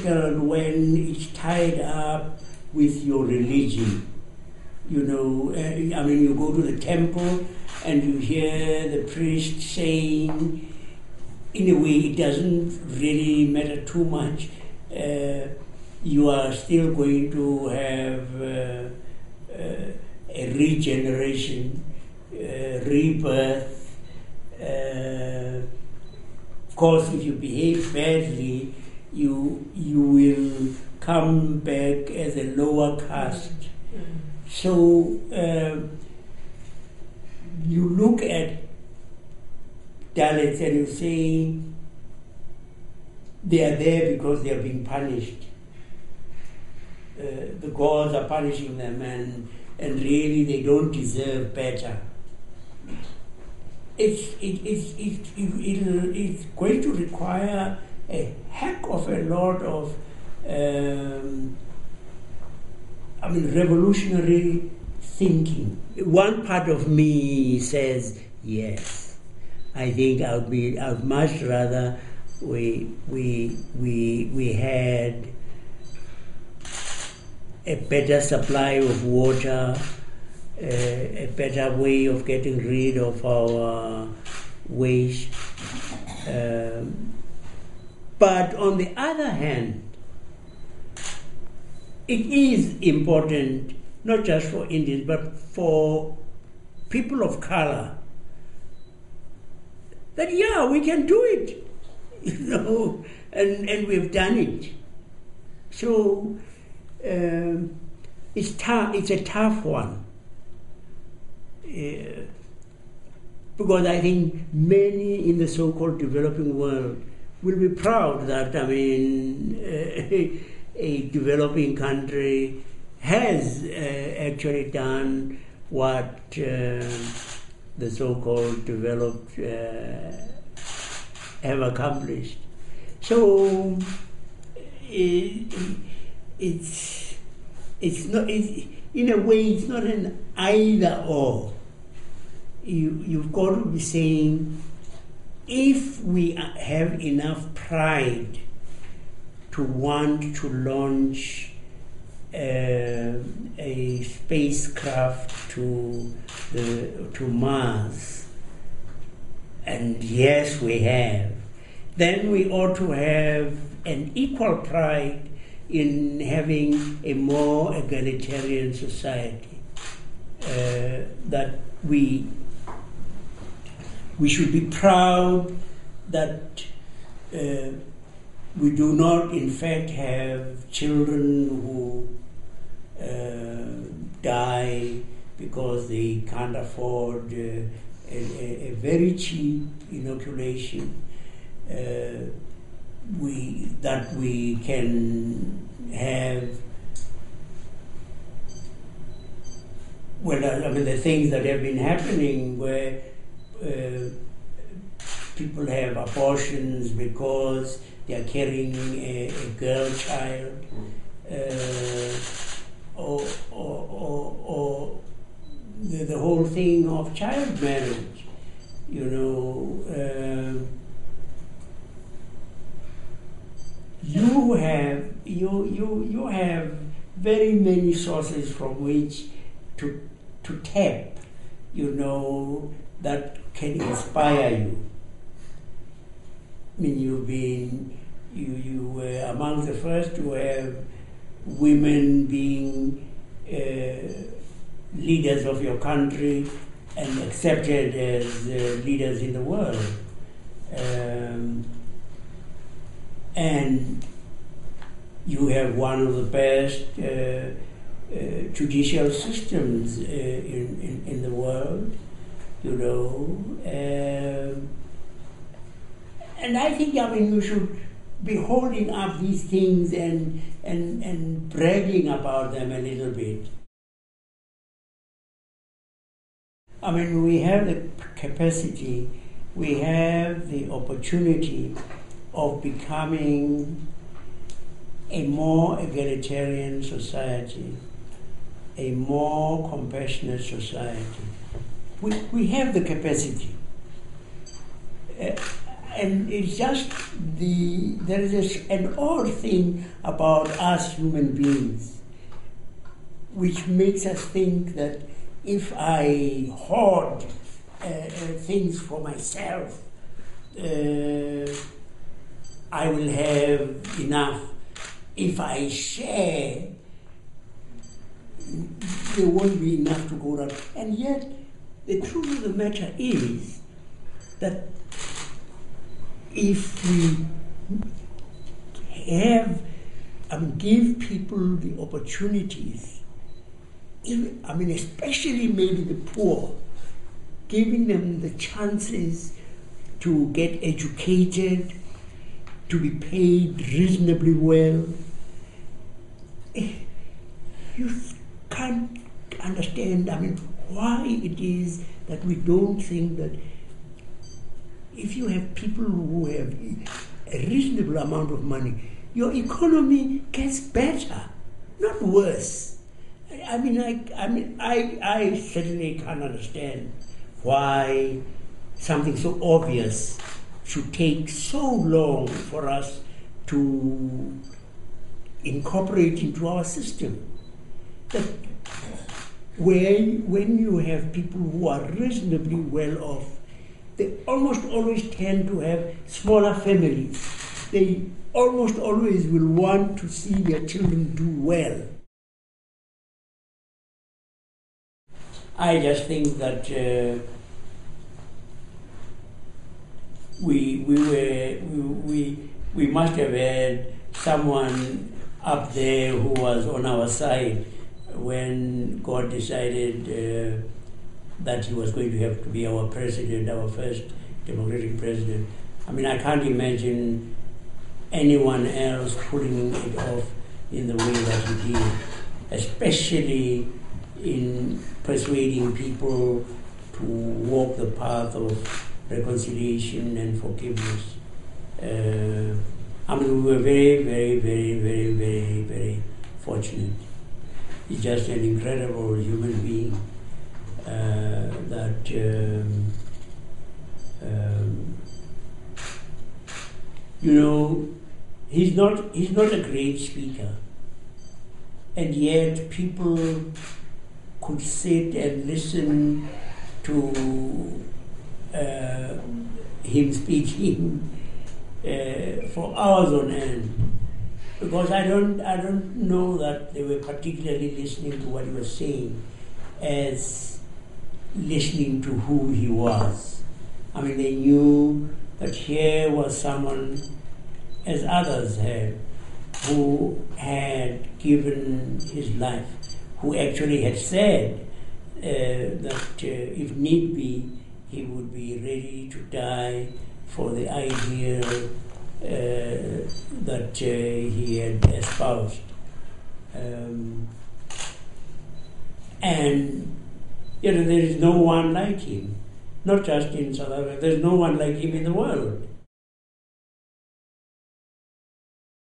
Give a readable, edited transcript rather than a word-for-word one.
difficult when it's tied up with your religion. You know, I mean, you go to the temple and you hear the priest saying, in a way, it doesn't really matter too much. You are still going to have a regeneration, rebirth. Of course, if you behave badly, you will come back as a lower caste. So you look at Dalits and you say they are there because they are being punished. The gods are punishing them, and really they don't deserve better. It's going to require a heck of a lot of revolutionary thinking. One part of me says yes. I think I'd much rather we had a better supply of water, a better way of getting rid of our waste. But on the other hand, it is important, not just for Indians, but for people of color, that we can do it, and we've done it. So it's tough. It's a tough one, because I think many in the so-called developing world will be proud that a developing country has actually done what the so-called developed have accomplished. So it's not. In a way, it's not an either or. You've got to be saying, if we have enough pride to want to launch a spacecraft to Mars, and yes, we have, then we ought to have an equal pride in having a more egalitarian society. That we should be proud that we do not, in fact, have children who die because they can't afford a very cheap inoculation. We can have, the things that have been happening where people have abortions because they are carrying a girl child, or the whole thing of child marriage. You have very many sources from which to tap, that can inspire you. I mean, you were among the first to have women being leaders of your country and accepted as leaders in the world. And you have one of the best judicial systems in the world, and I think, you should be holding up these things and bragging about them a little bit. We have the capacity, we have the opportunity of becoming a more egalitarian society, a more compassionate society. We have the capacity. and it's just there is an odd thing about us human beings, which makes us think that if I hoard things for myself, I will have enough. If I share, there won't be enough to go around. And yet, the truth of the matter is that if we give people the opportunities, especially maybe the poor, giving them the chances to get educated, to be paid reasonably well, you can't understand, why it is that we don't think that if you have people who have a reasonable amount of money, your economy gets better, not worse. I certainly can't understand why something so obvious should take so long for us to incorporate into our system. That when you have people who are reasonably well off, they almost always tend to have smaller families. They almost always will want to see their children do well. I just think that we must have had someone up there who was on our side when God decided that he was going to have to be our president, our first democratic president. I can't imagine anyone else pulling it off in the way that he did, especially in persuading people to walk the path of reconciliation and forgiveness. We were very, very, very, very, very, very fortunate. He's just an incredible human being he's not a great speaker, and yet people could sit and listen to him speaking for hours on end, because I don't know that they were particularly listening to what he was saying as listening to who he was. They knew that here was someone, as others had, who had given his life, who actually had said that if need be, he would be ready to die for the ideal that he had espoused. There is no one like him, not just in South Africa, there's no one like him in the world.